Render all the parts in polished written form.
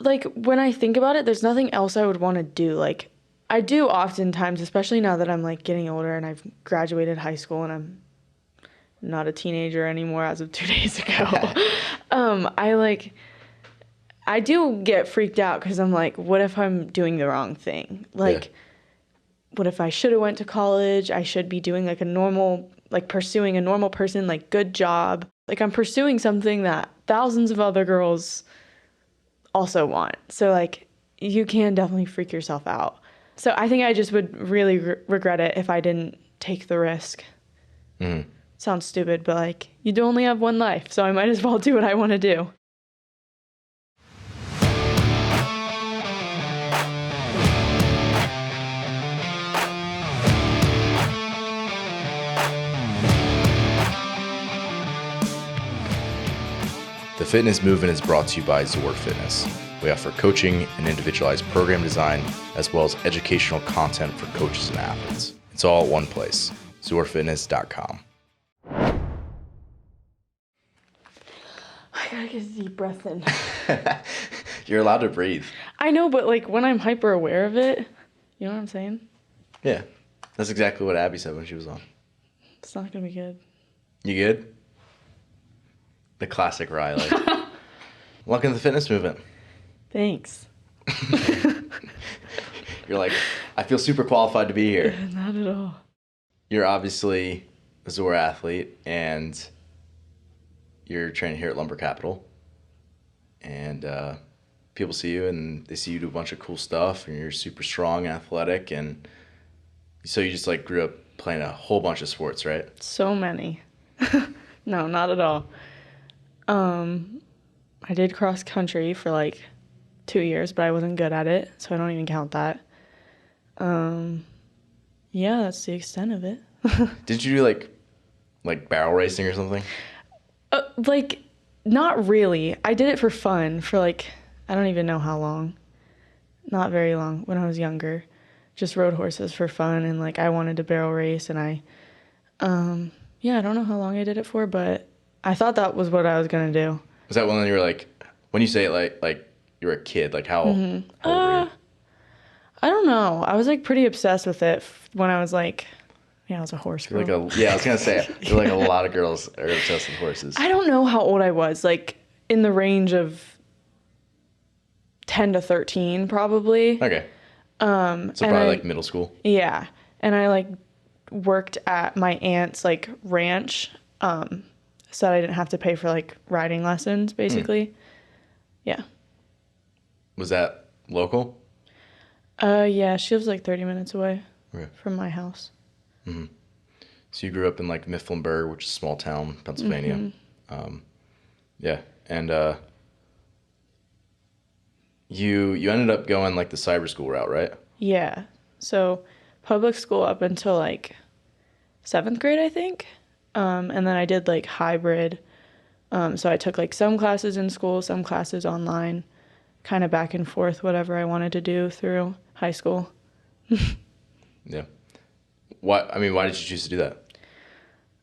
like, when I think about it, there's nothing else I would want to do. Like, I do oftentimes, especially now that I'm, like, getting older and I've graduated high school and I'm not a teenager anymore as of 2 days ago. I do get freaked out because I'm like, what if I'm doing the wrong thing? Like, what if I should have went to college? I should be doing, like, a normal, like, pursuing a normal person, like, good job. Like, I'm pursuing something that thousands of other girls also want. So, like, you can definitely freak yourself out. So I think I just would really regret it if I didn't take the risk. Mm. Sounds stupid, but, like, you do only have one life, so I might as well do what I want to do. The fitness movement is brought to you by ZOAR Fitness. We offer coaching and individualized program design, as well as educational content for coaches and athletes. It's all at one place, ZOARfitness.com. I gotta get a deep breath in. You're allowed to breathe. I know, but, like, when I'm hyper aware of it, you know what I'm saying? Yeah, that's exactly what Abby said when she was on. It's not gonna be good. You good? The classic Riley. Welcome to the fitness movement. Thanks. You're like, I feel super qualified to be here. Not at all. You're obviously a ZOAR athlete, and you're training here at Lumber Capital. And people see you, and they see you do a bunch of cool stuff, and you're super strong, athletic, and so you just, like, grew up playing a whole bunch of sports, right? So many. No, not at all. I did cross country for, like, 2 years, but I wasn't good at it, so I don't even count that. Yeah, that's the extent of it. Did you do, like barrel racing or something? Like, not really. I did it for fun for, like, I don't even know how long. Not very long when I was younger. Just rode horses for fun, and, like, I wanted to barrel race, and I don't know how long I did it for, but I thought that was what I was gonna do. Was that when you were, like, when you say it like you were a kid, like how old were you? I don't know. I was, like, pretty obsessed with it when I was, like, I was a horse girl. I was gonna say, I feel like a lot of girls are obsessed with horses. I don't know how old I was, like, in the range of 10 to 13, probably. Okay. So probably, like, middle school? Yeah. And I, like, worked at my aunt's, like, ranch, so that I didn't have to pay for, like, riding lessons, basically. Yeah. Was that local? Yeah, she lives, like, 30 minutes away from my house. Mm-hmm. So you grew up in, like, Mifflinburg, which is a small town, Pennsylvania. Mm-hmm. Yeah. And you ended up going, like, the cyber school route, right? Yeah. So public school up until, like, 7th grade, I think. And then I did, like, hybrid. So I took, like, some classes in school, some classes online, kind of back and forth, whatever I wanted to do through high school. Yeah. Why did you choose to do that?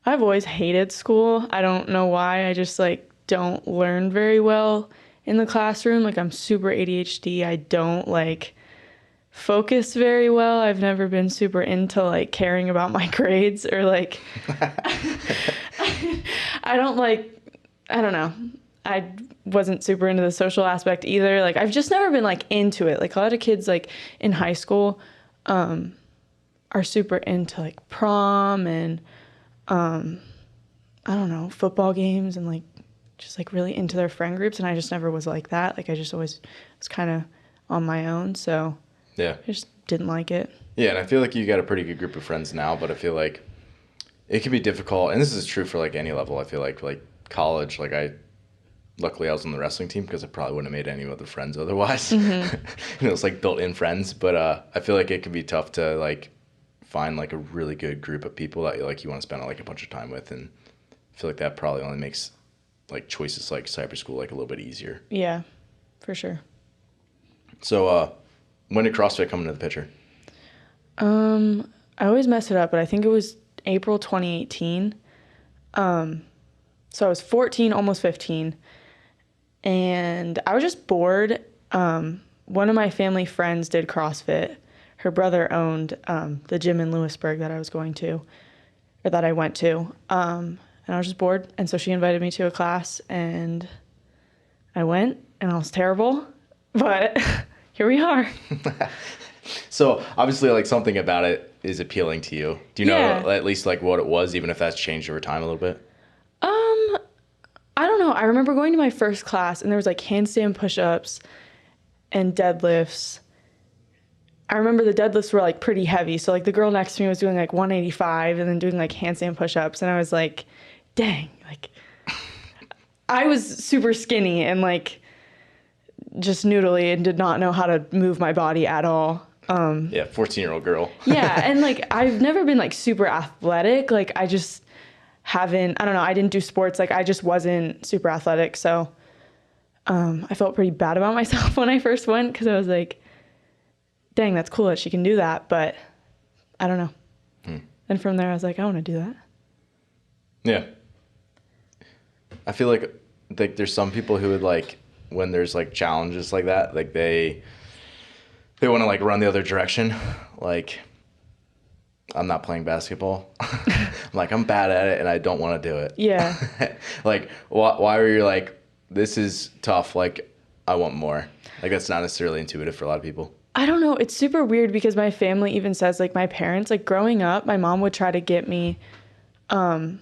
I've always hated school. I don't know why. I just, like, don't learn very well in the classroom. Like, I'm super ADHD. I don't, like, focus very well. I've never been super into, like, caring about my grades or, like, I don't know. I wasn't super into the social aspect either. Like, I've just never been, like, into it. Like, a lot of kids, like, in high school are super into, like, prom and, I don't know, football games and, like, just, like, really into their friend groups. And I just never was like that. Like, I just always was kind of on my own. So yeah, I just didn't like it. Yeah, and I feel like you got a pretty good group of friends now, but I feel like it can be difficult. And this is true for, like, any level. I feel like college, like, luckily I was on the wrestling team because I probably wouldn't have made any other friends otherwise. Mm-hmm. It was, like, built-in friends. But I feel like it can be tough to, like, find, like, a really good group of people that, like, you want to spend, like, a bunch of time with. And I feel like that probably only makes, like, choices like cyber school, like, a little bit easier. Yeah, for sure. So when did CrossFit come into the picture? I always mess it up, but I think it was April 2018. So I was 14, almost 15. And I was just bored One of my family friends did CrossFit. Her brother owned the gym in Lewisburg that I was going to, or that I went to. And I was just bored. And so she invited me to a class, and I went, and I was terrible. But here we are. So obviously, like, something about it is appealing to you. Do you Yeah. know at least like what it was, even if that's changed over time a little bit? I don't know. I remember going to my first class, and there was like handstand push-ups and deadlifts. I remember the deadlifts were like pretty heavy. So like the girl next to me was doing like 185 and then doing like handstand push-ups. And I was like, dang, like I was super skinny and like just noodly and did not know how to move my body at all. Yeah, 14-year-old girl. Yeah. And like, I've never been like super athletic. Like I just haven't, I don't know. I didn't do sports. Like I just wasn't super athletic. So, I felt pretty bad about myself when I first went, 'cause I was like, dang, that's cool that she can do that, but I don't know. And from there, I was like, I want to do that. Yeah. I feel like there's some people who would like, when there's like challenges like that, like they want to like run the other direction. Like, I'm not playing basketball. I'm like, I'm bad at it and I don't want to do it. Yeah. Like, why were you like, this is tough, like, I want more? Like, that's not necessarily intuitive for a lot of people. I don't know. It's super weird because my family even says, like, my parents, like, growing up, my mom would try to get me to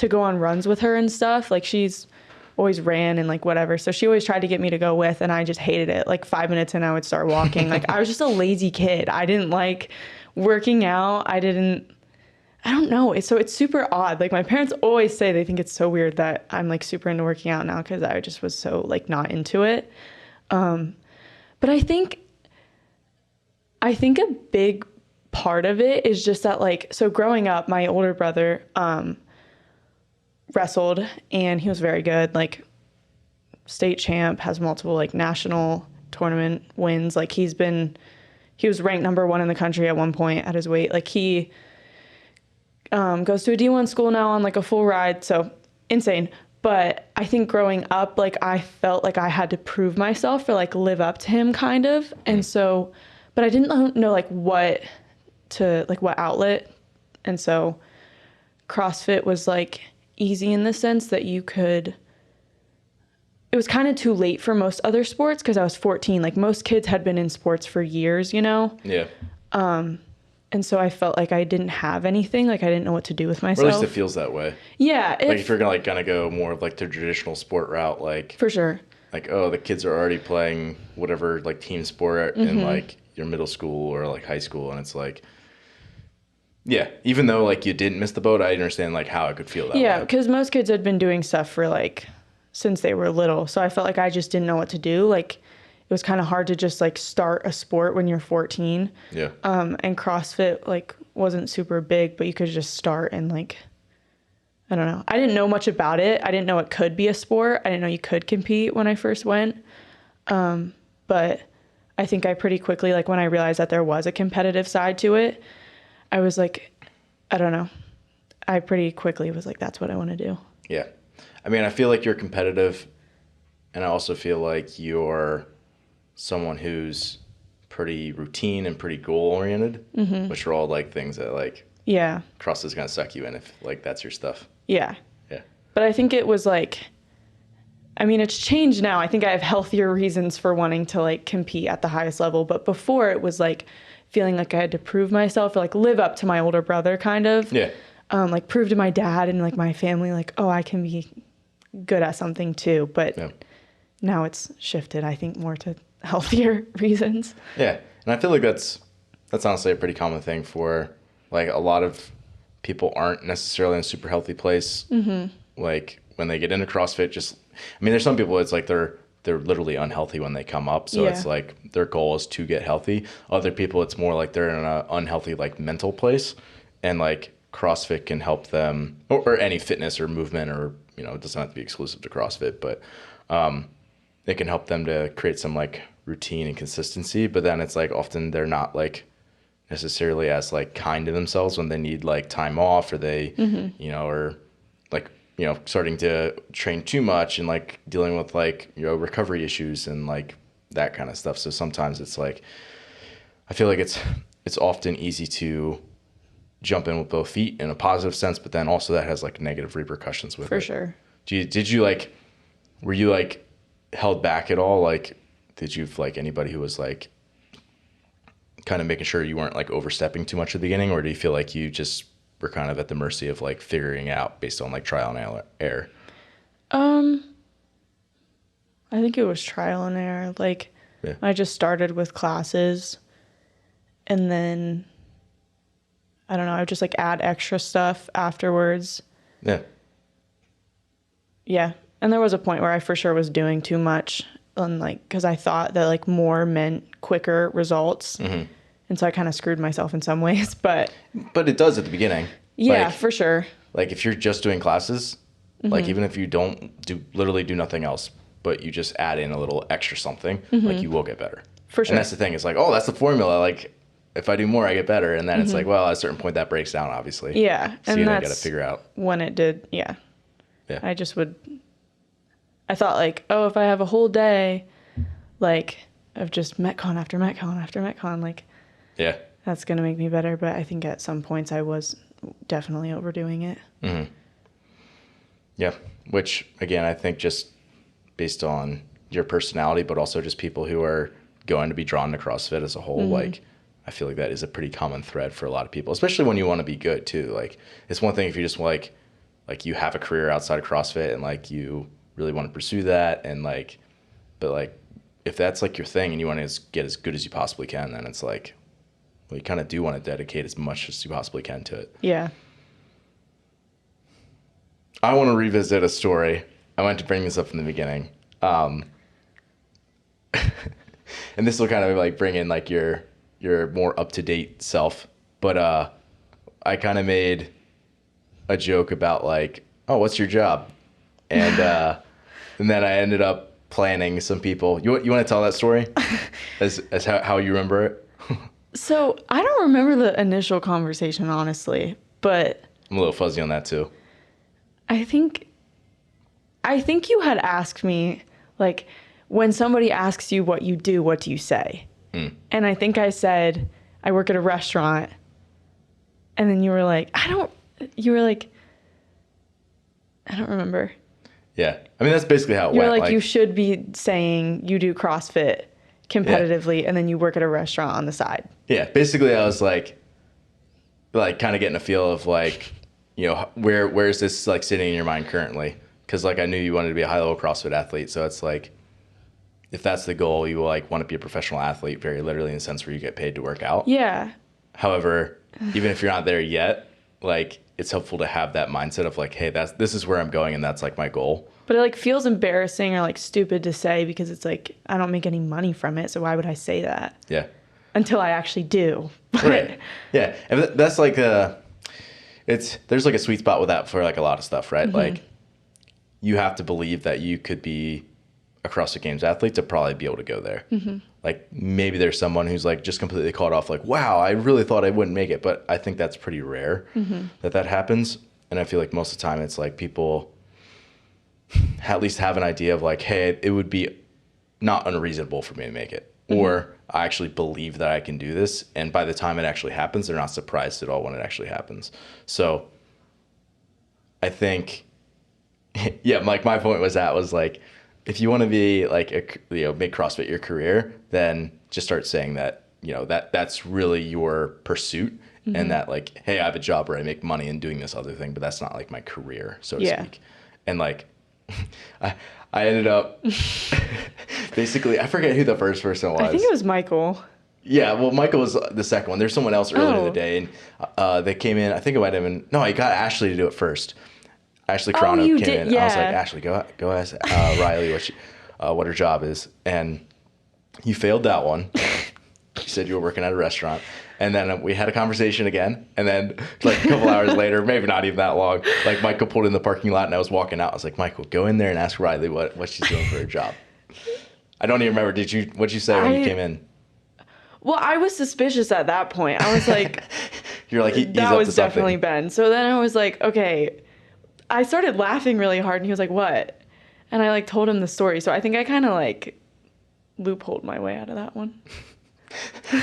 go on runs with her and stuff. Like, she's always ran and, like, whatever. So she always tried to get me to go with, and I just hated it. Like, 5 minutes in, I would start walking. Like, I was just a lazy kid. I didn't like working out. I don't know. It's super odd. Like, my parents always say they think it's so weird that I'm, like, super into working out now because I just was so, like, not into it. But I think a big part of it is just that, like, so growing up, my older brother wrestled, and he was very good, like state champ, has multiple like national tournament wins. Like he was ranked number 1 in the country at one point at his weight. Like he goes to a D1 school now on like a full ride. So insane. But I think growing up, like I felt like I had to prove myself or like live up to him kind of. And so, but I didn't know like what outlet. And so CrossFit was like easy in the sense that it was kind of too late for most other sports because I was 14. Like most kids had been in sports for years, you know? Yeah. And so I felt like I didn't have anything. Like I didn't know what to do with myself. Or at least it feels that way. Yeah. Like if you're gonna go more of like the traditional sport route, like for sure. Like, oh, the kids are already playing whatever like team sport in like your middle school or like high school, and it's like, yeah, even though like you didn't miss the boat, I understand like how it could feel that way. Yeah, because most kids had been doing stuff for like since they were little, so I felt like I just didn't know what to do. Like it was kind of hard to just like start a sport when you're 14. Yeah. And CrossFit like wasn't super big, but you could just start and like, I don't know. I didn't know much about it. I didn't know it could be a sport. I didn't know you could compete when I first went. But I think I pretty quickly, like when I realized that there was a competitive side to it, I was like, I don't know. I pretty quickly was like, that's what I want to do. Yeah. I mean, I feel like you're competitive, and I also feel like you're someone who's pretty routine and pretty goal-oriented, which are all like things that like Yeah. CrossFit is going to suck you in if like that's your stuff. Yeah. Yeah. But I think it was like, I mean, it's changed now. I think I have healthier reasons for wanting to like compete at the highest level. But before it was like feeling like I had to prove myself or like live up to my older brother kind of. Yeah. Like prove to my dad and like my family, like, oh, I can be good at something too. But now it's shifted, I think, more to healthier reasons. Yeah. And I feel like that's honestly a pretty common thing for like a lot of people aren't necessarily in a super healthy place. Like when they get into CrossFit, there's some people it's like they're literally unhealthy when they come up. So it's like their goal is to get healthy. Other people, it's more like they're in an unhealthy like mental place, and like CrossFit can help them, or any fitness or movement, or it doesn't have to be exclusive to CrossFit, but it can help them to create some like routine and consistency. But then it's like often they're not like necessarily as like kind to themselves when they need like time off, or they or like starting to train too much and like dealing with like recovery issues, and like that kind of stuff. So sometimes it's like, I feel like it's often easy to jump in with both feet in a positive sense, but then also that has like negative repercussions with it. For sure. Did you like, were you like held back at all? Like, did you like anybody who was like kind of making sure you weren't like overstepping too much at the beginning, or do you feel like you just were kind of at the mercy of like figuring out based on like trial and error? I think it was trial and error. Like, I just started with classes, and then I don't know, I would just like add extra stuff afterwards. Yeah. Yeah. And there was a point where I for sure was doing too much, and like, because I thought that like more meant quicker results. Mm-hmm. And so I kind of screwed myself in some ways, but it does at the beginning. Yeah, like, for sure. Like if you're just doing classes, mm-hmm. like even if you don't literally do nothing else, but you just add in a little extra something, mm-hmm. like you will get better. For sure. And that's the thing. It's like, oh, that's the formula. Like if I do more, I get better. And then mm-hmm. it's like, well, at a certain point that breaks down, obviously. Yeah. So and you that's got to figure out. When it did. Yeah. Yeah. I thought like, oh, if I have a whole day, like of just Metcon after Metcon after Metcon, like, yeah, that's going to make me better. But I think at some points I was definitely overdoing it. Mm-hmm. Yeah. Which again, I think just based on your personality, but also just people who are going to be drawn to CrossFit as a whole, mm-hmm. like I feel like that is a pretty common thread for a lot of people, especially when you want to be good too. Like it's one thing if you just like you have a career outside of CrossFit and like you really want to pursue that, and like, but like if that's like your thing and you want to get as good as you possibly can, then it's like, well, you kind of do want to dedicate as much as you possibly can to it. Yeah. I want to revisit a story. I wanted to bring this up from the beginning. And this will kind of like bring in like your more up-to-date self. But I kind of made a joke about like, oh, what's your job? And then I ended up planning some people. You want to tell that story as how you remember it? So I don't remember the initial conversation, honestly, but I'm a little fuzzy on that too. I think you had asked me, like, when somebody asks you what you do, what do you say? Mm. And I think I said, I work at a restaurant. And then you were like, I don't remember. Yeah. I mean, that's basically how it You're went. Like, you should be saying you do CrossFit competitively, yeah. And then you work at a restaurant on the side. Yeah. Basically, I was like kind of getting a feel of like, you know, where is this like sitting in your mind currently? Because like I knew you wanted to be a high-level CrossFit athlete. So it's like, if that's the goal, you will like want to be a professional athlete very literally in the sense where you get paid to work out. Yeah. However, even if you're not there yet, like it's helpful to have that mindset of like, hey, this is where I'm going and that's like my goal. But it like feels embarrassing or like stupid to say because it's like, I don't make any money from it. So why would I say that? Yeah. Until I actually do. Right. Yeah. And that's like there's like a sweet spot with that for like a lot of stuff, right? Mm-hmm. Like you have to believe that you could be a CrossFit Games athlete to probably be able to go there. Mm-hmm. Like maybe there's someone who's like just completely caught off like, wow, I really thought I wouldn't make it. But I think that's pretty rare mm-hmm. that happens. And I feel like most of the time it's like people at least have an idea of like, hey, it would be not unreasonable for me to make it. Mm-hmm. Or I actually believe that I can do this. And by the time it actually happens, they're not surprised at all when it actually happens. So I think, yeah, like my point was like, if you want to be like, make CrossFit your career, then just start saying that, you know, that's really your pursuit mm-hmm. and that like, hey, I have a job where I make money and doing this other thing, but that's not like my career, so to speak. And like, I ended up basically, I forget who the first person was. I think it was Michael. Yeah, well, Michael was the second one. There's someone else earlier in the day, and they came in. I think it might have been, no, I got Ashley to do it first. Ashley Crono came in. Yeah. I was like, Ashley, go ask Riley what her job is. And you failed that one. You said you were working at a restaurant. And then we had a conversation again. And then like a couple hours later, maybe not even that long, like Michael pulled in the parking lot and I was walking out. I was like, Michael, go in there and ask Riley what she's doing for her job. I don't even remember. What'd you say when you came in? Well, I was suspicious at that point. I was like, you're like, he's that up was to something. Definitely Ben. So then I was like, okay. I started laughing really hard and he was like, what? And I like told him the story. So I think I kind of like loopholed my way out of that one.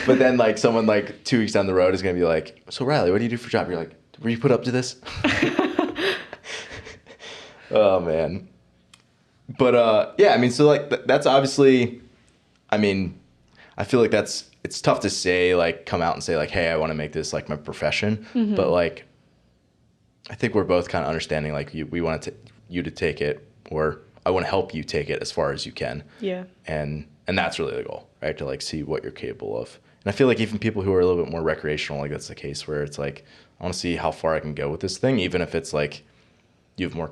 But then like someone like 2 weeks down the road is gonna be like, so Riley, what do you do for a job? You're like, were you put up to this? Oh man. But yeah, I mean, so like that's obviously, I mean, I feel like it's tough to say, like come out and say like, hey, I want to make this like my profession. But like, I think we're both kind of understanding like we want you to take it, or I want to help you take it as far as you can. Yeah. And that's really the goal, right? To like see what you're capable of. And I feel like even people who are a little bit more recreational, like that's the case where it's like, I want to see how far I can go with this thing, even if it's like they have more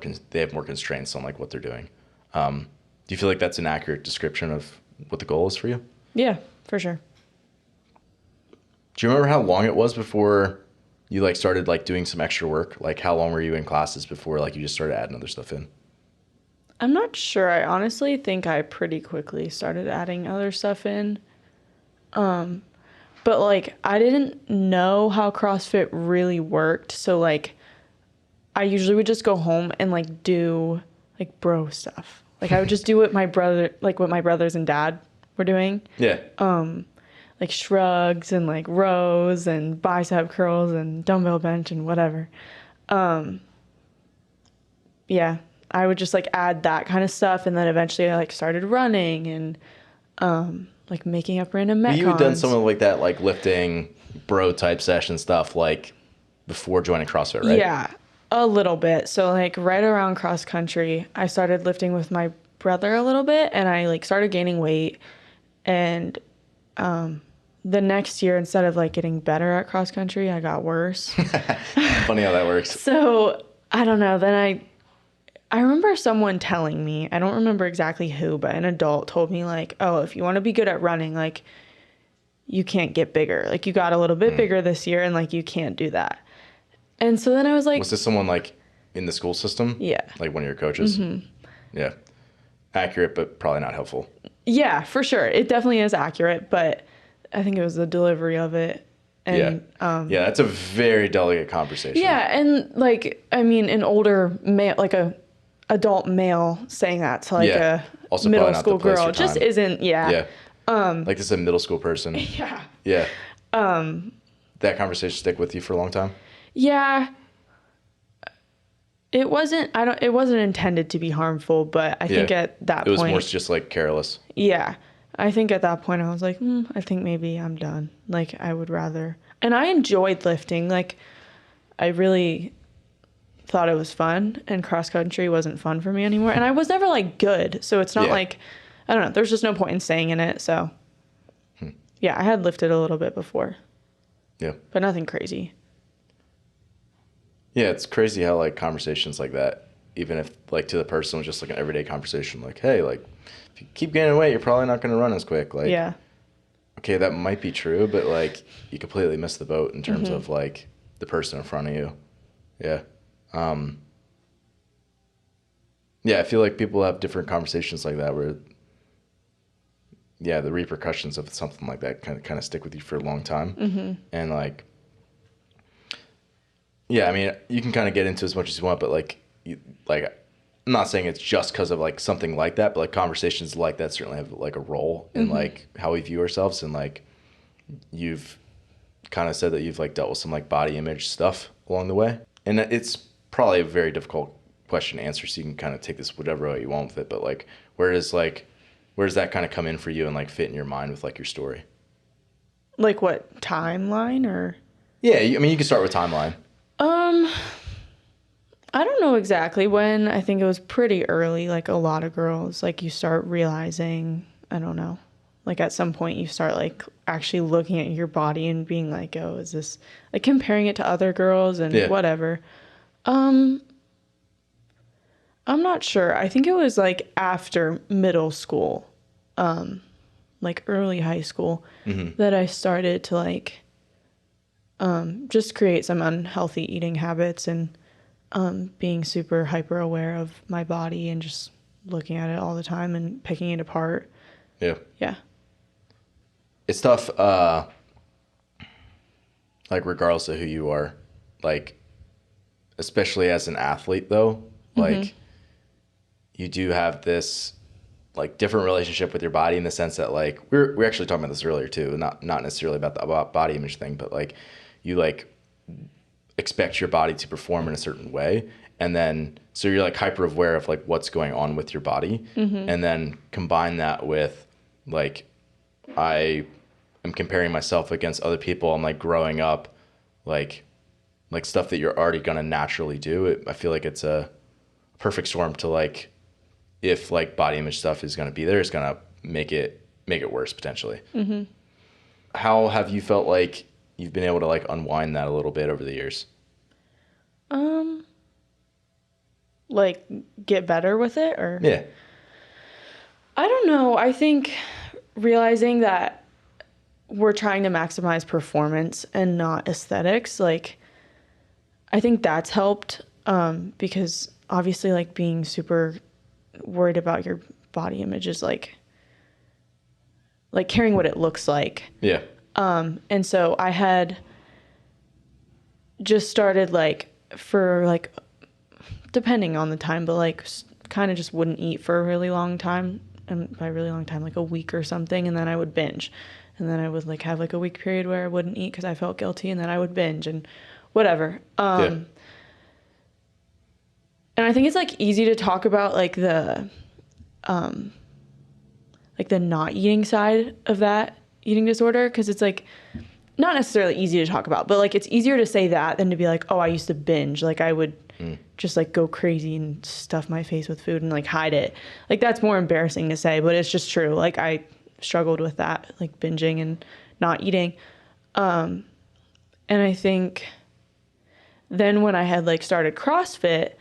constraints on like what they're doing. Do you feel like that's an accurate description of what the goal is for you? Yeah, for sure. Do you remember how long it was before you like started like doing some extra work? Like how long were you in classes before like you just started adding other stuff in? I'm not sure. I honestly think I pretty quickly started adding other stuff in. But like I didn't know how CrossFit really worked. So like I usually would just go home and like do like bro stuff. Like I would just do what my brothers and dad were doing. Yeah. Like shrugs and like rows and bicep curls and dumbbell bench and whatever. Yeah, I would just like add that kind of stuff, and then eventually I like started running and like making up random metcons. You had done some of like that like lifting bro type session stuff like before joining CrossFit, right? Yeah, a little bit. So like right around cross country, I started lifting with my brother a little bit, and I like started gaining weight, and the next year, instead of like getting better at cross country, I got worse. Funny how that works. So I don't know. Then I remember someone telling me, I don't remember exactly who, but an adult told me like, oh, if you want to be good at running, like you can't get bigger. Like you got a little bit bigger this year and like you can't do that. And so then I was like, was this someone like in the school system? Yeah. Like one of your coaches? Mm-hmm. Yeah. Accurate, but probably not helpful. Yeah, for sure. It definitely is accurate, but I think it was the delivery of it. And, yeah, that's a very delicate conversation. Yeah, and like, I mean, an older male, like a adult male saying that to like a also middle school girl just isn't, Yeah. Like this is a middle school person. Yeah. Yeah. That conversation stick with you for a long time? Yeah. It wasn't intended to be harmful, but I think at that point. It was more just like careless. Yeah. I think at that point I was like, I think maybe I'm done. Like I would rather. And I enjoyed lifting. Like I really thought it was fun, and cross country wasn't fun for me anymore. And I was never like good. So it's not like, I don't know, there's just no point in staying in it. So yeah, I had lifted a little bit before. Yeah. But nothing crazy. Yeah, it's crazy how like conversations like that, even if like to the person was just like an everyday conversation, like, hey, like if you keep gaining weight, you're probably not going to run as quick. Like, yeah. Okay, that might be true, but like you completely missed the boat in terms of like the person in front of you. Yeah. Yeah, I feel like people have different conversations like that where, yeah, the repercussions of something like that kind of stick with you for a long time. And like, yeah, I mean, you can kind of get into as much as you want, but like, I'm not saying it's just because of like something like that, but like conversations like that certainly have like a role in like how we view ourselves. And like, you've kind of said that you've like dealt with some like body image stuff along the way. And it's probably a very difficult question to answer, so you can kind of take this whatever way you want with it. But like, where does that kind of come in for you and like fit in your mind with like your story? Like what, timeline or? Yeah, I mean, you can start with timeline. I don't know exactly when. I think it was pretty early, like a lot of girls, like you start realizing, I don't know, like at some point you start like actually looking at your body and being like, oh, is this, like comparing it to other girls and whatever. I'm not sure. I think it was like after middle school, like early high school, that I started to like just create some unhealthy eating habits and being super hyper aware of my body and just looking at it all the time and picking it apart. Yeah. Yeah. It's tough, like regardless of who you are, like especially as an athlete though, like you do have this like different relationship with your body in the sense that like we're actually talking about this earlier too, not necessarily about the body image thing, but like you like expect your body to perform in a certain way, and then so you're like hyper aware of like what's going on with your body, and then combine that with like I am comparing myself against other people. I'm like growing up like stuff that you're already gonna naturally do. I feel like it's a perfect storm to like, if like body image stuff is gonna be there, it's gonna make it worse potentially. How have you felt like you've been able to like unwind that a little bit over the years? Like get better with it, or Yeah. I don't know. I think realizing that we're trying to maximize performance and not aesthetics, like I think that's helped, because obviously like being super worried about your body image is like caring what it looks like. Yeah. And so I had just started like for like, depending on the time, but like kind of just wouldn't eat for a really long time. And by really long time, like a week or something. And then I would binge. And then I would like have like a week period where I wouldn't eat because I felt guilty. And then I would binge and whatever. Yeah. And I think it's like easy to talk about like the not eating side of that eating disorder, because it's like not necessarily easy to talk about, but like it's easier to say that than to be like, oh, I used to binge. Like I would just like go crazy and stuff my face with food and like hide it. Like that's more embarrassing to say, but it's just true. Like I struggled with that, like binging and not eating. And I think then when I had like started CrossFit,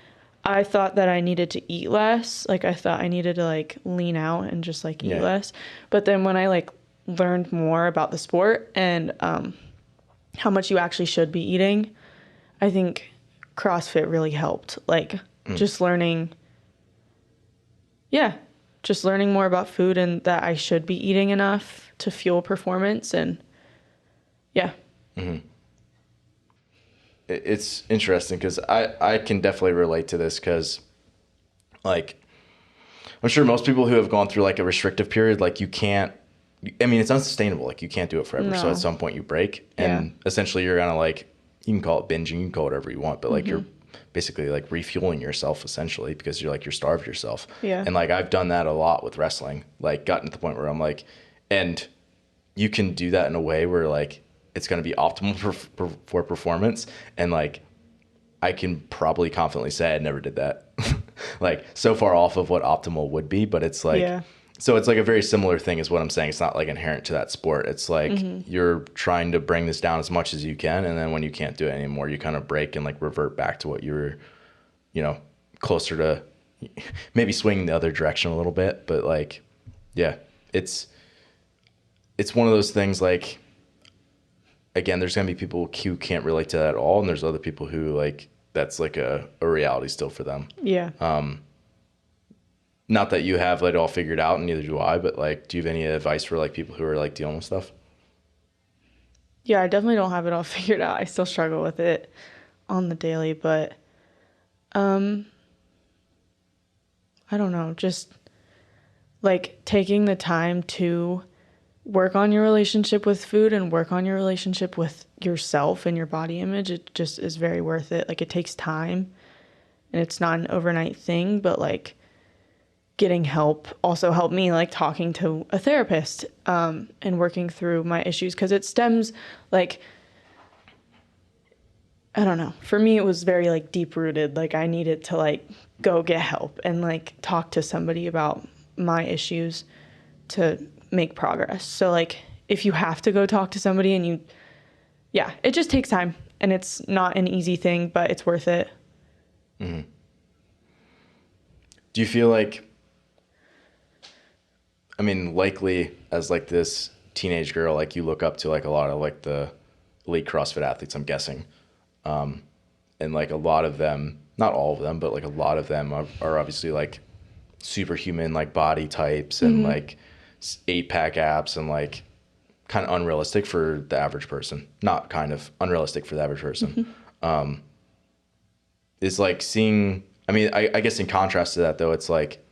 I thought that I needed to eat less. Like I thought I needed to like lean out and just like eat less. But then when I like learned more about the sport and how much you actually should be eating, I think CrossFit really helped. Like just learning more about food and that I should be eating enough to fuel performance. And It's interesting because I can definitely relate to this because like I'm sure most people who have gone through like a restrictive period, like you can't, I mean, it's unsustainable. Like you can't do it forever. No. So at some point you break and essentially you're gonna like, you can call it binging, you can call it whatever you want, but like you're basically like refueling yourself essentially because you're starved yourself. Yeah. And like I've done that a lot with wrestling, like gotten to the point where I'm like, and you can do that in a way where like it's going to be optimal for performance. And like, I can probably confidently say I never did that. Like so far off of what optimal would be, but it's like, so it's like a very similar thing is what I'm saying. It's not like inherent to that sport. It's like you're trying to bring this down as much as you can. And then when you can't do it anymore, you kind of break and like revert back to what you were, you know, closer to maybe swinging the other direction a little bit. But like, yeah, it's one of those things like, again, there's going to be people who can't relate to that at all. And there's other people who like, that's like a reality still for them. Yeah. Not that you have it all figured out, and neither do I, but like, do you have any advice for like people who are like dealing with stuff? Yeah, I definitely don't have it all figured out. I still struggle with it on the daily, but I don't know, just like taking the time to work on your relationship with food and work on your relationship with yourself and your body image, it just is very worth it. Like it takes time and it's not an overnight thing, but like getting help also helped me, like talking to a therapist and working through my issues, because it stems like, I don't know, for me it was very like deep rooted. Like I needed to like go get help and like talk to somebody about my issues to make progress. So like if you have to go talk to somebody and it just takes time and it's not an easy thing, but it's worth it. Do you feel like, I mean, likely as like this teenage girl, like you look up to like a lot of like the elite CrossFit athletes, I'm guessing. And like a lot of them, not all of them, but like a lot of them are obviously like superhuman, like body types and like 8-pack abs and like kind of unrealistic for the average person. Not kind of unrealistic for the average person. Is like seeing, I mean, I guess in contrast to that though, it's like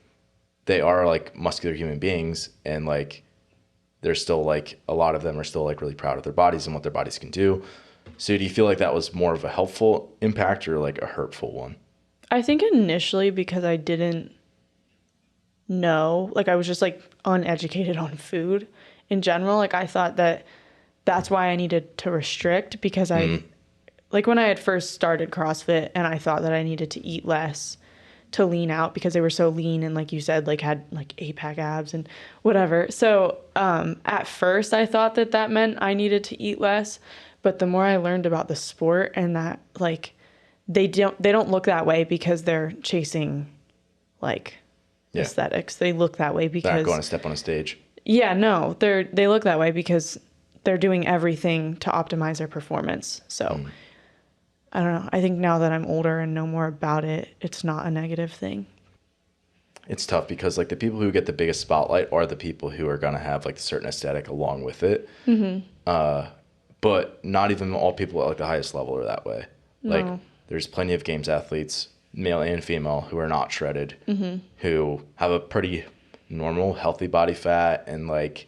they are like muscular human beings, and like they're still like, a lot of them are still like really proud of their bodies and what their bodies can do. So do you feel like that was more of a helpful impact or like a hurtful one? I think initially because I didn't know, like I was just like uneducated on food in general. Like I thought that that's why I needed to restrict, because like when I had first started CrossFit and I thought that I needed to eat less to lean out because they were so lean and like you said, like had like 8-pack abs and whatever. So at first I thought that that meant I needed to eat less, but the more I learned about the sport and that like they don't look that way because they're chasing like aesthetics. They look that way because they're not going to step on a stage. Yeah, no, they look that way because they're doing everything to optimize their performance. So I don't know. I think now that I'm older and know more about it, it's not a negative thing. It's tough because like the people who get the biggest spotlight are the people who are going to have like a certain aesthetic along with it. But not even all people at like the highest level are that way. No. Like there's plenty of games athletes, male and female, who are not shredded, who have a pretty normal, healthy body fat, and like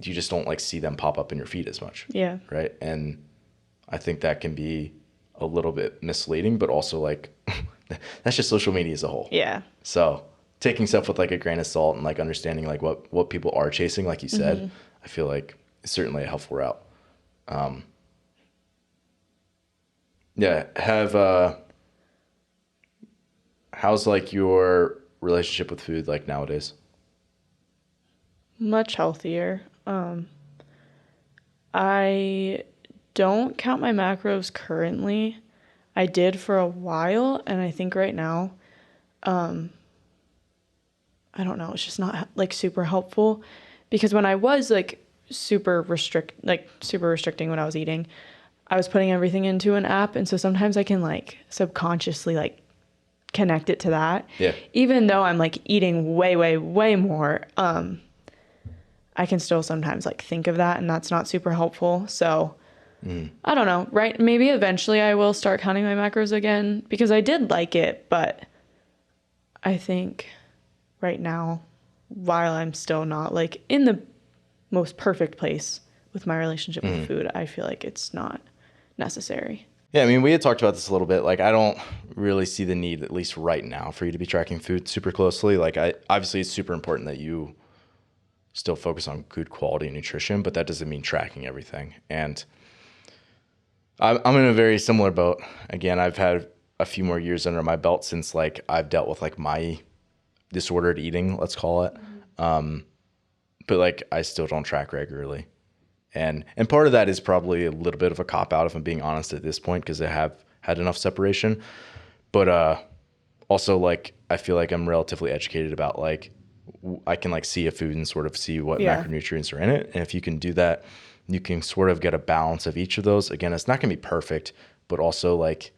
you just don't like see them pop up in your feed as much. Yeah. Right. And I think that can be a little bit misleading, but also like that's just social media as a whole. Yeah. So taking stuff with like a grain of salt and like understanding like what people are chasing, like you said, I feel like is certainly a helpful route. How's like your relationship with food like nowadays? Much healthier. I don't count my macros currently. I did for a while, and I think right now, I don't know, it's just not like super helpful, because when I was like super restricting when I was eating, I was putting everything into an app, and so sometimes I can like subconsciously like connect it to that. Yeah. Even though I'm like eating way, way, way more, I can still sometimes like think of that, and that's not super helpful. So I don't know, right? Maybe eventually I will start counting my macros again, because I did like it, but I think right now, while I'm still not like in the most perfect place with my relationship with food, I feel like it's not necessary. Yeah, I mean, we had talked about this a little bit. Like, I don't really see the need, at least right now, for you to be tracking food super closely. Like, obviously it's super important that you still focus on good quality nutrition, but that doesn't mean tracking everything. And I'm in a very similar boat. Again, I've had a few more years under my belt since like I've dealt with like my disordered eating, let's call it. But like I still don't track regularly. And part of that is probably a little bit of a cop out, if I'm being honest at this point, because I have had enough separation. But also like I feel like I'm relatively educated about like I can like see a food and sort of see what macronutrients are in it. And if you can do that, you can sort of get a balance of each of those. Again, it's not going to be perfect, but also like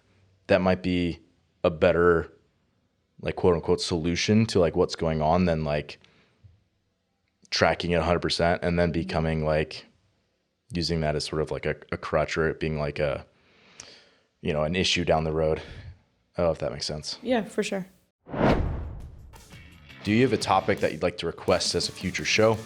that might be a better like quote unquote solution to like what's going on than like tracking it 100% and then becoming like using that as sort of like a crutch, or it being like a, you know, an issue down the road. Oh, if that makes sense. Yeah, for sure. Do you have a topic that you'd like to request as a future show,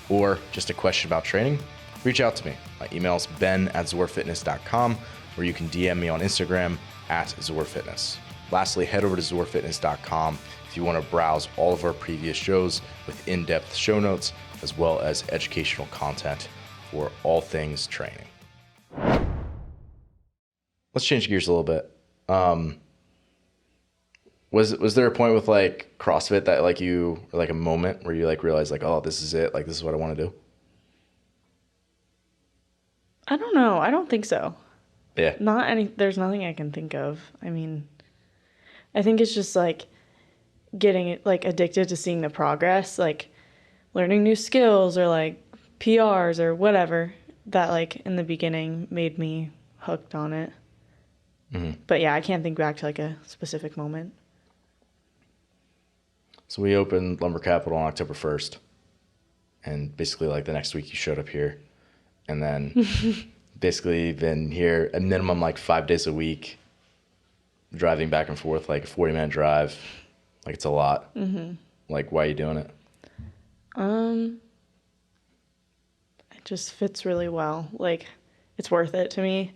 or just a question about training? Reach out to me. My email is ben@zoarfitness.com, or you can DM me on Instagram @zoarfitness. Lastly, head over to zoarfitness.com if you want to browse all of our previous shows with in-depth show notes, as well as educational content for all things training. Let's change gears a little bit. Was there a point with like CrossFit that like you, or like a moment where you like realized like, oh, this is it, like this is what I want to do? I don't know. I don't think so. Yeah. There's nothing I can think of. I mean, I think it's just like getting like addicted to seeing the progress, like learning new skills or like PRs or whatever that like in the beginning made me hooked on it. But yeah, I can't think back to like a specific moment. So we opened Lumber Capital on October 1st, and basically like the next week you showed up here, and then basically been here a minimum like 5 days a week, driving back and forth like a 40-minute drive Like, it's a lot. Mm-hmm. Like, why are you doing it? It just fits really well. Like, it's worth it to me.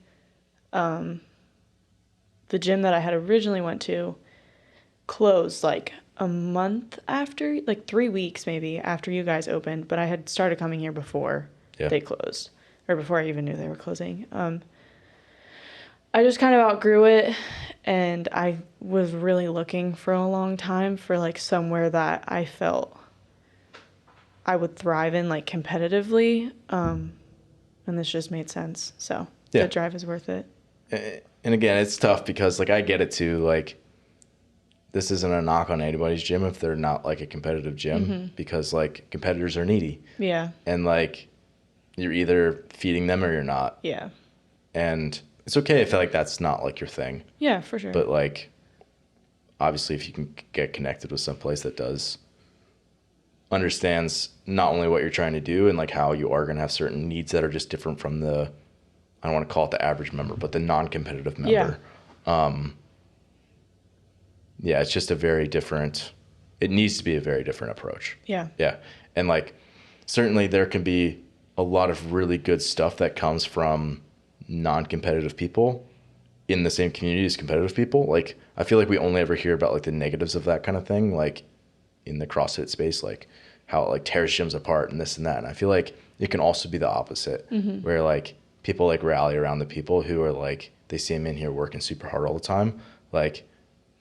The gym that I had originally went to closed like a month after, like 3 weeks maybe after you guys opened, but I had started coming here before they closed, or before I even knew they were closing. I just kind of outgrew it, and I was really looking for a long time for like somewhere that I felt I would thrive in, like competitively, and this just made sense. So the drive is worth it. And again, it's tough because like I get it too. Like, this isn't a knock on anybody's gym if they're not like a competitive gym, because like competitors are needy. Yeah. And like you're either feeding them or you're not. Yeah. And it's okay if like that's not like your thing. Yeah, for sure. But like, obviously, if you can get connected with some place that understands not only what you're trying to do and like how you are going to have certain needs that are just different from the, I don't want to call it the average member, but the non-competitive member. Yeah, it's just it needs to be a very different approach. Yeah. Yeah. And like, certainly there can be a lot of really good stuff that comes from non-competitive people in the same community as competitive people. Like, I feel like we only ever hear about like the negatives of that kind of thing, like in the CrossFit space, like how it like tears gyms apart and this and that. And I feel like it can also be the opposite, where like people like rally around the people who are like, they see them in here working super hard all the time. Like,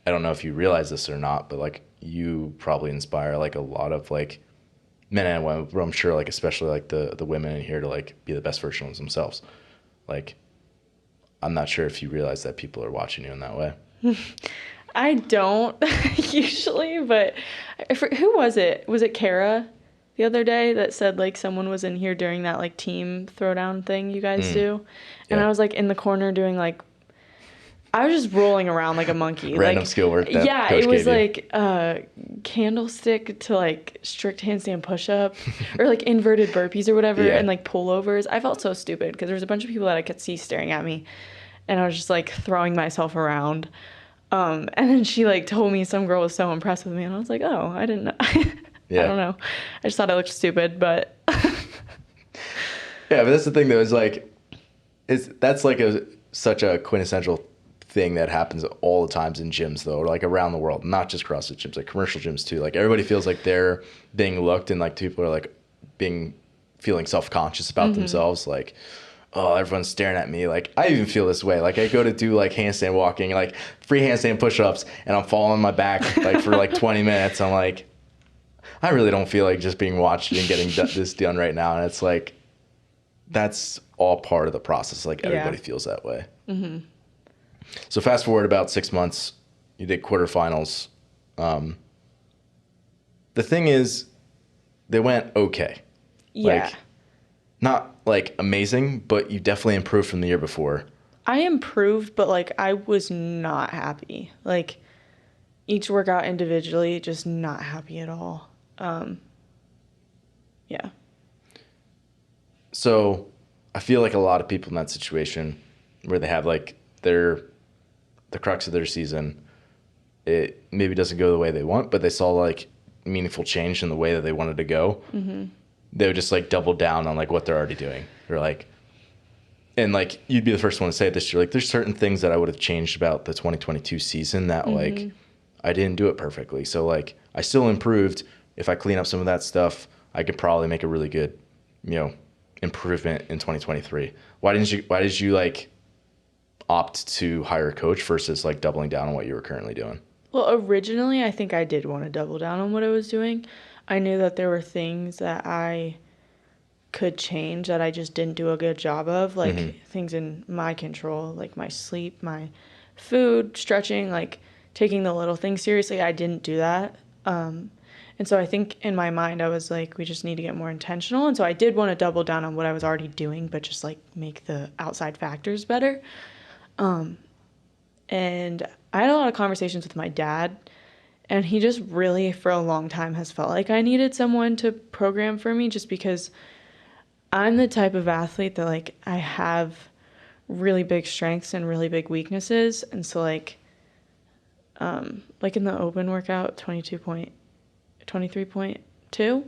I don't know if you realize this or not, but like you probably inspire like a lot of like men and women, but I'm sure like especially like the women in here to like be the best versions of themselves. Like, I'm not sure if you realize that people are watching you in that way. I don't usually, but who was it? Was it Kara the other day that said like someone was in here during that like team throwdown thing you guys do? And I was like in the corner doing like, I was just rolling around like a monkey. Random like, skill work. That yeah, Coach it was gave like candlestick to like strict handstand push-up or like inverted burpees or whatever, and like pullovers. I felt so stupid because there was a bunch of people that I could see staring at me, and I was just like throwing myself around. And then she like told me some girl was so impressed with me, and I was like, oh, I didn't know. I don't know. I just thought I looked stupid, but yeah, but that's the thing though, is like, that's like such a quintessential thing that happens all the times in gyms though, or like around the world, not just CrossFit gyms, like commercial gyms too. Like, everybody feels like they're being looked, and like people are like feeling self-conscious about themselves. Like, oh, everyone's staring at me. Like, I even feel this way. Like, I go to do like handstand walking, like free handstand push-ups, and I'm falling on my back like for like 20 minutes. I'm like, I really don't feel like just being watched and getting this done right now. And it's like, that's all part of the process. Like, everybody feels that way. So fast forward about 6 months, you did quarterfinals. The thing is, they went okay. yeah. Like, not like amazing, but you definitely improved from the year before. I improved, but like I was not happy. Like each workout individually, just not happy at all. Yeah. So I feel like a lot of people in that situation where they have like the crux of their season, it maybe doesn't go the way they want, but they saw like meaningful change in the way that they wanted to go. They would just like double down on like what they're already doing. They're like, and like, you'd be the first one to say it this year, like, there's certain things that I would have changed about the 2022 season that like I didn't do it perfectly. So like, I still improved. If I clean up some of that stuff, I could probably make a really good, improvement in 2023. Why did you like opt to hire a coach versus like doubling down on what you were currently doing? Well, originally I think I did want to double down on what I was doing. I knew that there were things that I could change that I just didn't do a good job of, like things in my control, like my sleep, my food, stretching, like taking the little things seriously. I didn't do that. And so I think in my mind I was like, we just need to get more intentional. And so I did want to double down on what I was already doing, but just like make the outside factors better. And I had a lot of conversations with my dad, and he just really for a long time has felt like I needed someone to program for me, just because I'm the type of athlete that like I have really big strengths and really big weaknesses. And so like like in the open workout, 23.2,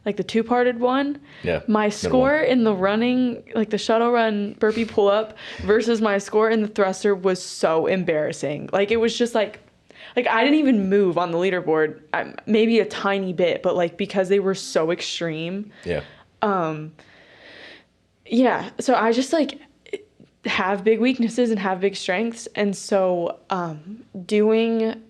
like the two-parted one. Yeah. My score in the running, like the shuttle run burpee pull-up versus my score in the thruster was so embarrassing. Like, it was just like I didn't even move on the leaderboard, maybe a tiny bit, but like because they were so extreme. Yeah. Yeah. So I just like have big weaknesses and have big strengths. And so doing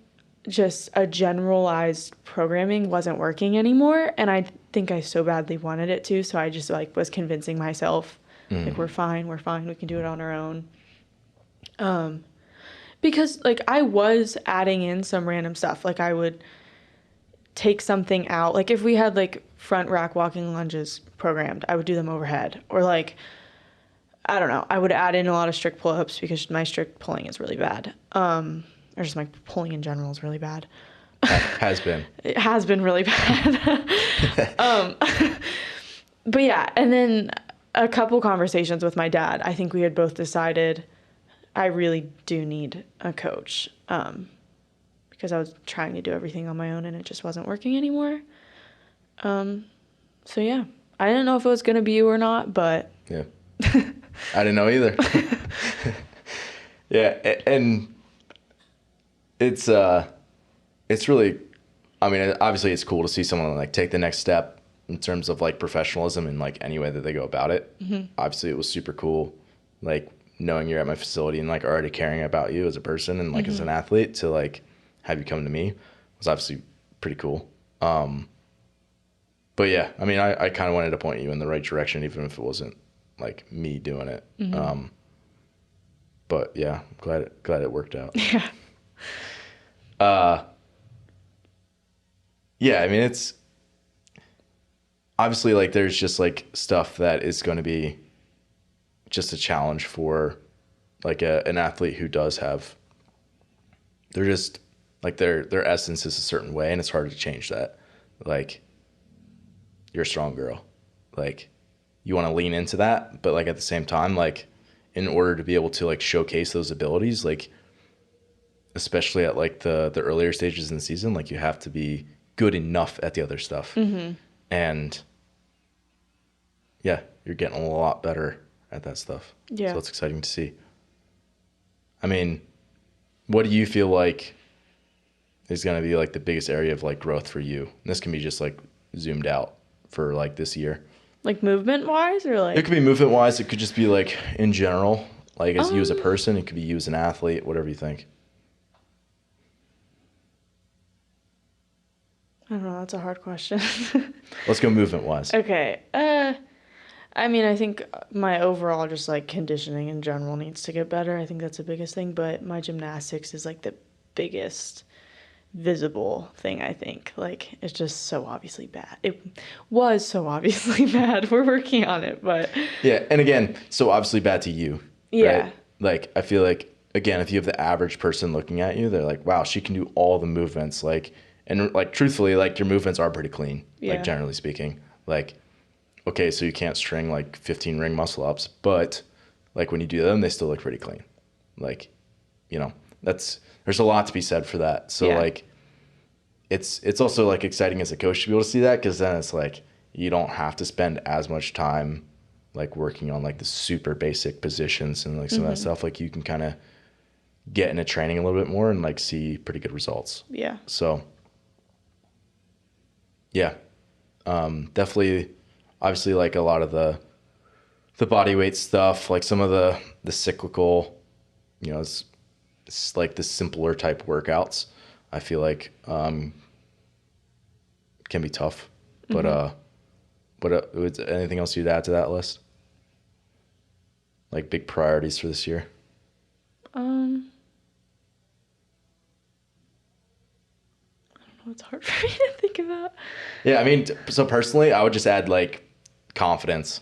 just a generalized programming wasn't working anymore. And I think I so badly wanted it to. So I just like was convincing myself, like, we're fine. We can do it on our own. Because like I was adding in some random stuff. Like I would take something out. Like if we had like front rack walking lunges programmed, I would do them overhead. Or like, I don't know, I would add in a lot of strict pull-ups because my strict pulling is really bad. Or just my pulling in general is really bad. Has been. It has been really bad. But yeah, and then a couple conversations with my dad, I think we had both decided I really do need a coach, because I was trying to do everything on my own and it just wasn't working anymore. So yeah, I didn't know if it was going to be you or not, but Yeah. I didn't know either. Yeah. And it's really, I mean, obviously it's cool to see someone like take the next step in terms of like professionalism in like any way that they go about it. Mm-hmm. Obviously it was super cool. Like, knowing you're at my facility and like already caring about you as a person and like as an athlete, to like have you come to me was obviously pretty cool. But yeah, I mean, I kind of wanted to point you in the right direction, even if it wasn't like me doing it. But yeah, glad it worked out. yeah. Yeah, I mean, it's obviously like there's just like stuff that is going to be just a challenge for like an athlete who does have, they're just like their essence is a certain way and it's hard to change that. Like, you're a strong girl, like you want to lean into that, but like at the same time, like in order to be able to like showcase those abilities, like especially at like the earlier stages in the season, like you have to be good enough at the other stuff. And yeah, you're getting a lot better at that stuff. Yeah. So it's exciting to see. I mean, what do you feel like is going to be like the biggest area of like growth for you? And this can be just like zoomed out for like this year. Like movement wise, or like? It could be movement wise. It could just be like in general, like as you as a person. It could be you as an athlete, whatever you think. I don't know. That's a hard question. Let's go movement wise. Okay. I mean, I think my overall just like conditioning in general needs to get better. I think that's the biggest thing, but my gymnastics is like the biggest visible thing, I think. Like, it's just so obviously bad. It was so obviously bad. We're working on it, but yeah, and again, so obviously bad to you. Yeah. Right? Like, I feel like, again, if you have the average person looking at you, they're like, wow, she can do all the movements. Like, and like, truthfully, like your movements are pretty clean, Yeah. like generally speaking. Like, okay, so you can't string like 15 ring muscle ups, but like when you do them, they still look pretty clean. Like, you know, there's a lot to be said for that. So Yeah. like, it's also like exciting as a coach to be able to see that, because then it's like you don't have to spend as much time like working on like the super basic positions and like some of that stuff. Like, you can kind of get into training a little bit more and like see pretty good results. yeah. So yeah, definitely. Obviously, like a lot of the body weight stuff, like some of the cyclical, you know, it's like the simpler type workouts, I feel like can be tough. But was anything else you'd add to that list? Like big priorities for this year? I don't know. It's hard for me to think about. Yeah, I mean, so personally, I would just add like confidence.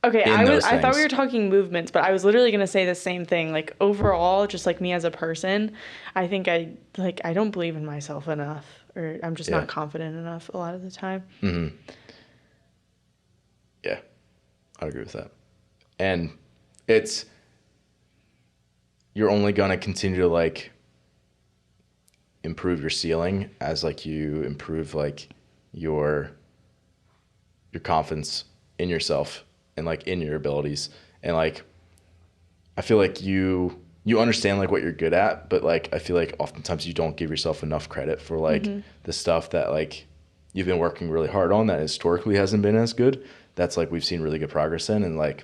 Okay, in I those thought we things. were talking movements, but I was literally gonna say the same thing. Like overall, just like me as a person, I think I don't believe in myself enough, or I'm just Yeah. not confident enough a lot of the time. Yeah, I agree with that. And you're only going to continue to like improve your ceiling as like you improve like your confidence in yourself and like in your abilities. And like I feel like you understand like what you're good at, but like I feel like oftentimes you don't give yourself enough credit for like the stuff that like you've been working really hard on that historically hasn't been as good. That's like we've seen really good progress in. And like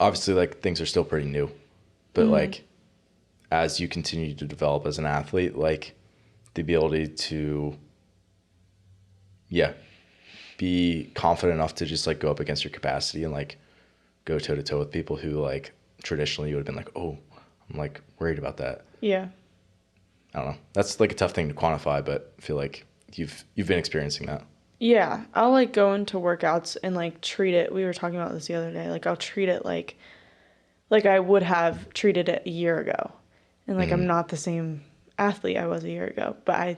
obviously like things are still pretty new, but like as you continue to develop as an athlete, like the ability to be confident enough to just like go up against your capacity and like go toe to toe with people who like traditionally you would have been like, oh, I'm like worried about that. Yeah. I don't know. That's like a tough thing to quantify, but I feel like you've been experiencing that. Yeah. I'll like go into workouts and like treat it. We were talking about this the other day. Like I'll treat it like I would have treated it a year ago. And like I'm not the same athlete I was a year ago, but I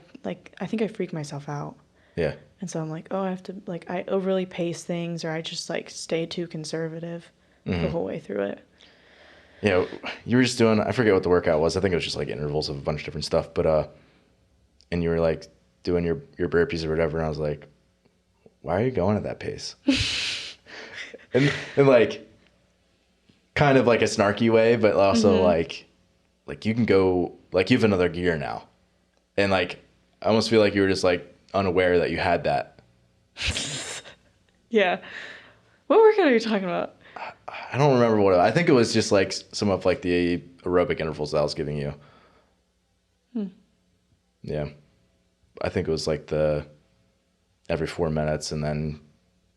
think I freak myself out. Yeah. And so I'm like, oh, I have to like I overly pace things, or I just like stay too conservative the whole way through it. Yeah, you were just doing, I forget what the workout was. I think it was just like intervals of a bunch of different stuff. But, and you were like doing your burpees or whatever. And I was like, why are you going at that pace? and like, kind of like a snarky way, but also like you can go, like you have another gear now. And like, I almost feel like you were just like unaware that you had that. Yeah. What workout are you talking about? I don't remember what I think it was just like some of like the aerobic intervals that I was giving you. Yeah. I think it was like the every 4 minutes and then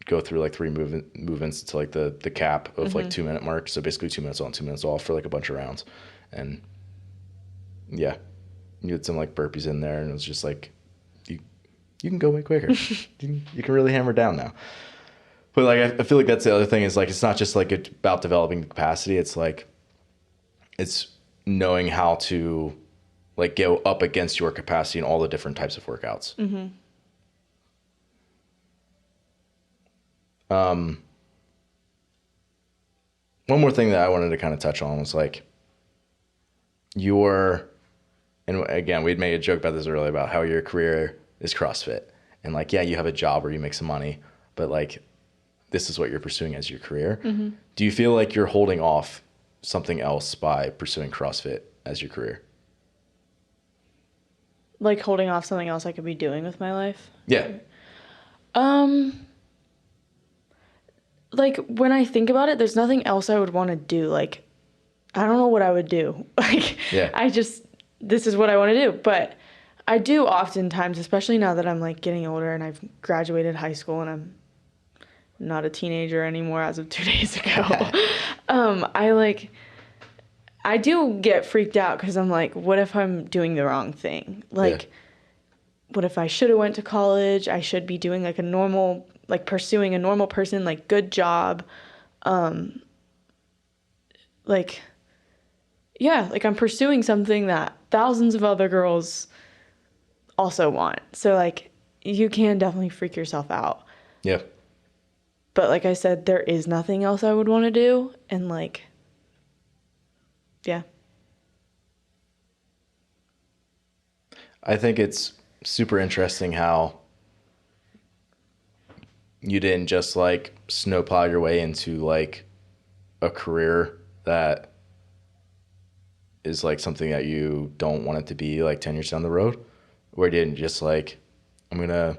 go through like three movements to like the cap of like 2 minute mark. So basically 2 minutes on, 2 minutes off for like a bunch of rounds. And yeah, you had some like burpees in there and it was just like, you can go way quicker. you can really hammer down now. But like I feel like that's the other thing is like it's not just like about developing the capacity. It's like it's knowing how to like go up against your capacity in all the different types of workouts. One more thing that I wanted to kind of touch on was like and again we'd made a joke about this earlier about how your career is CrossFit and like yeah you have a job where you make some money, but like this is what you're pursuing as your career. Do you feel like you're holding off something else by pursuing CrossFit as your career? Like holding off something else I could be doing with my life? Yeah. Like when I think about it, there's nothing else I would want to do. Like, I don't know what I would do. Like, this is what I want to do. But I do oftentimes, especially now that I'm like getting older and I've graduated high school and I'm not a teenager anymore as of 2 days ago. I do get freaked out because I'm like, what if I'm doing the wrong thing? Like, what if I should have went to college? I should be doing like a normal, like pursuing a normal person, like good job. Like I'm pursuing something that thousands of other girls also want. So like, you can definitely freak yourself out. Yeah. But like I said, there is nothing else I would want to do. And like, yeah. I think it's super interesting how you didn't just like snowplow your way into like a career that is like something that you don't want it to be like 10 years down the road, where you didn't just like, I'm going to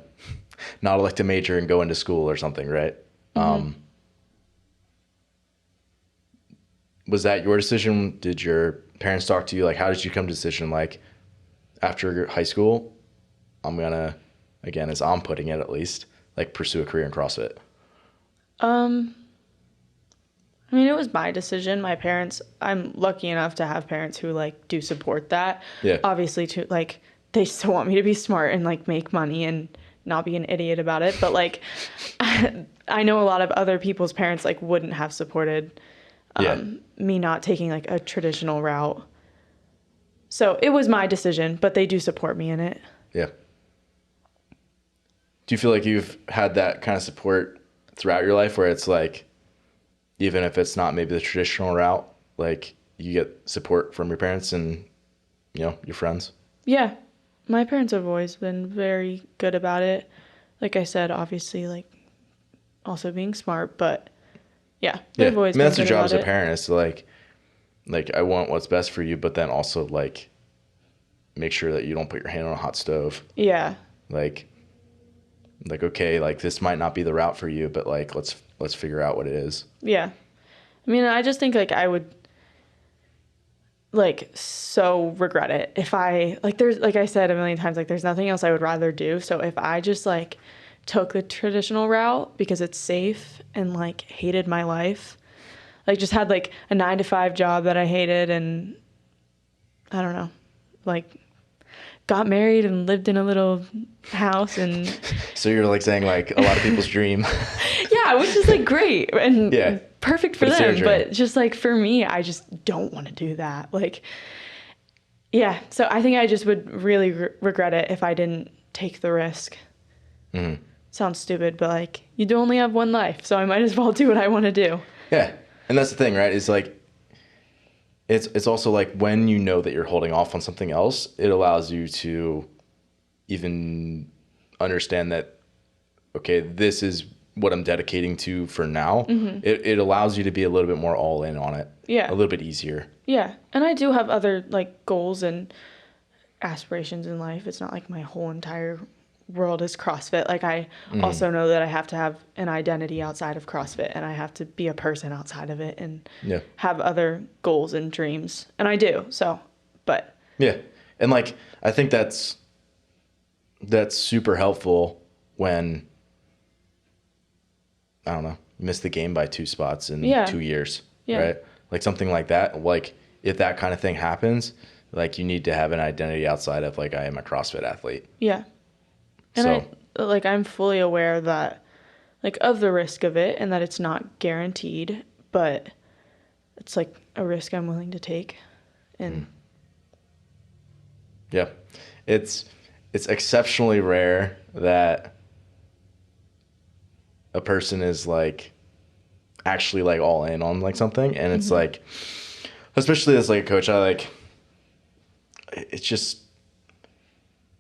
not elect a major and go into school or something, right? Was that your decision? Did your parents talk to you? Like, how did you come to the decision? Like, after high school, I'm gonna, again, as I'm putting it at least, like pursue a career in CrossFit. I mean, it was my decision. My parents, I'm lucky enough to have parents who like do support that. Yeah. Obviously, to like, they still want me to be smart and like make money and not be an idiot about it. But like, I know a lot of other people's parents like wouldn't have supported me not taking like a traditional route. So it was my decision, but they do support me in it. Yeah. Do you feel like you've had that kind of support throughout your life where it's like, even if it's not maybe the traditional route, like you get support from your parents and, you know, your friends? Yeah. My parents have always been very good about it. Like I said, obviously, like, also being smart, but yeah, they've always been that's good your job about as a it. parent, is to like I want what's best for you, but then also like make sure that you don't put your hand on a hot stove. Yeah. Like okay, like this might not be the route for you, but like let's figure out what it is. Yeah. I mean, I just think, like, I would, like, so regret it if I, like, there's, like I said a million times, like, there's nothing else I would rather do. So if I just, like, took the traditional route because it's safe and, like, hated my life, like, just had, like, a 9-to-5 job that I hated, and I don't know, like, got married and lived in a little house, and So you're like saying like a lot of people's dream. yeah, which is, like, great and Yeah. perfect for But it's their them, dream. but just, like, for me, I just don't want to do that. Like, yeah, so I think I just would really regret it if I didn't take the risk. Mm-hmm. Sounds stupid, but, like, you do only have one life, so I might as well do what I want to do. Yeah. And that's the thing, right? It's like it's also like when you know that you're holding off on something else, it allows you to even understand that, okay, this is what I'm dedicating to for now. Mm-hmm. It allows you to be a little bit more all in on it. Yeah. A little bit easier. Yeah, and I do have other, like, goals and aspirations in life. It's not like my whole entire world is CrossFit. Like, I also know that I have to have an identity outside of CrossFit, and I have to be a person outside of it, and have other goals and dreams. And I do. So, but yeah. And like I think that's super helpful when, I don't know, you miss the game by 2 spots in 2 years. Yeah. Right? Like something like that. Like if that kind of thing happens, like you need to have an identity outside of like I am a CrossFit athlete. Yeah. And So I'm fully aware that, like, of the risk of it, and that it's not guaranteed, but it's, like, a risk I'm willing to take. And yeah, it's exceptionally rare that a person is like actually like all in on like something, and it's like, especially as like a coach, it's just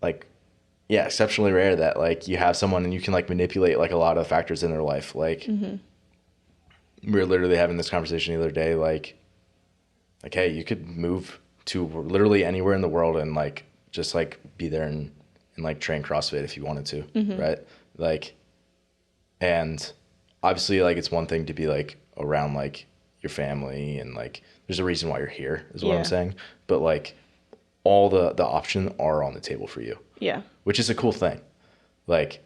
like, yeah, exceptionally rare that like you have someone and you can like manipulate like a lot of factors in their life. Like we were literally having this conversation the other day, like hey, you could move to literally anywhere in the world and like just like be there and like train CrossFit if you wanted to, right? Like, and obviously like it's one thing to be like around like your family and like there's a reason why you're here is what I'm saying, but like all the options are on the table for you. Yeah. Which is a cool thing. Like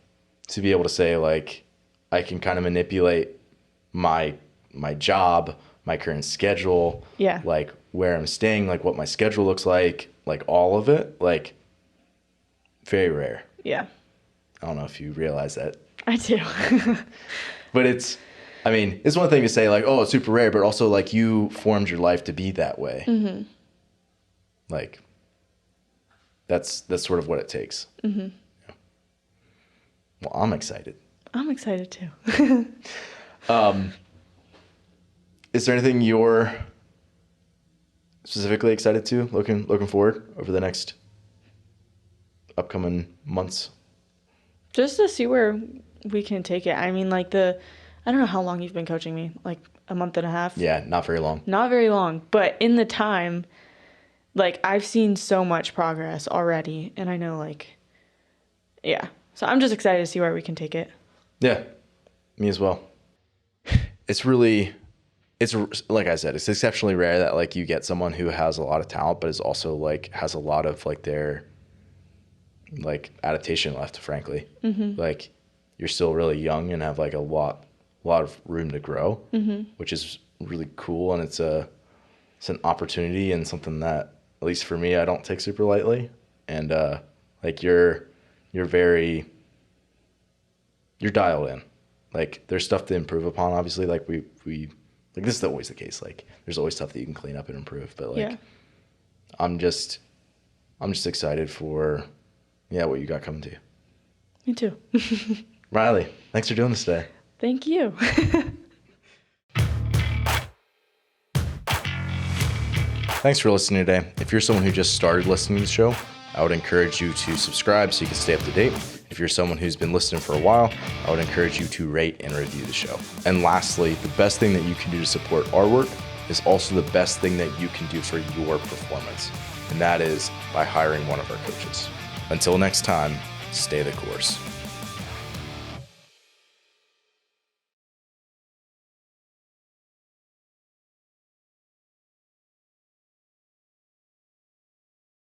to be able to say like I can kind of manipulate my job, my current schedule, like where I'm staying, like what my schedule looks like all of it, like very rare. Yeah. I don't know if you realize that. I do. But it's one thing to say like, oh, it's super rare, but also like you formed your life to be that way. Like that's sort of what it takes. Yeah. Well, I'm excited. I'm excited too. Is there anything you're specifically excited to, looking forward over the next upcoming months? Just to see where we can take it. I mean, like, I don't know how long you've been coaching me, like a month and a half? Yeah, not very long. Not very long, but in the time, like, I've seen so much progress already, and I know, like, yeah. So I'm just excited to see where we can take it. Yeah, me as well. It's like I said, it's exceptionally rare that like you get someone who has a lot of talent, but is also like has a lot of like their like adaptation left, frankly. Like you're still really young and have like a lot of room to grow, which is really cool. And it's an opportunity and something that, at least for me, I don't take super lightly. And like you're dialed in. Like there's stuff to improve upon, obviously. Like we like this is always the case. Like there's always stuff that you can clean up and improve. But like I'm just excited for what you got coming to you. Me too. Riley, thanks for doing this today. Thank you. Thanks for listening today. If you're someone who just started listening to the show, I would encourage you to subscribe so you can stay up to date. If you're someone who's been listening for a while, I would encourage you to rate and review the show. And lastly, the best thing that you can do to support our work is also the best thing that you can do for your performance. And that is by hiring one of our coaches. Until next time, stay the course.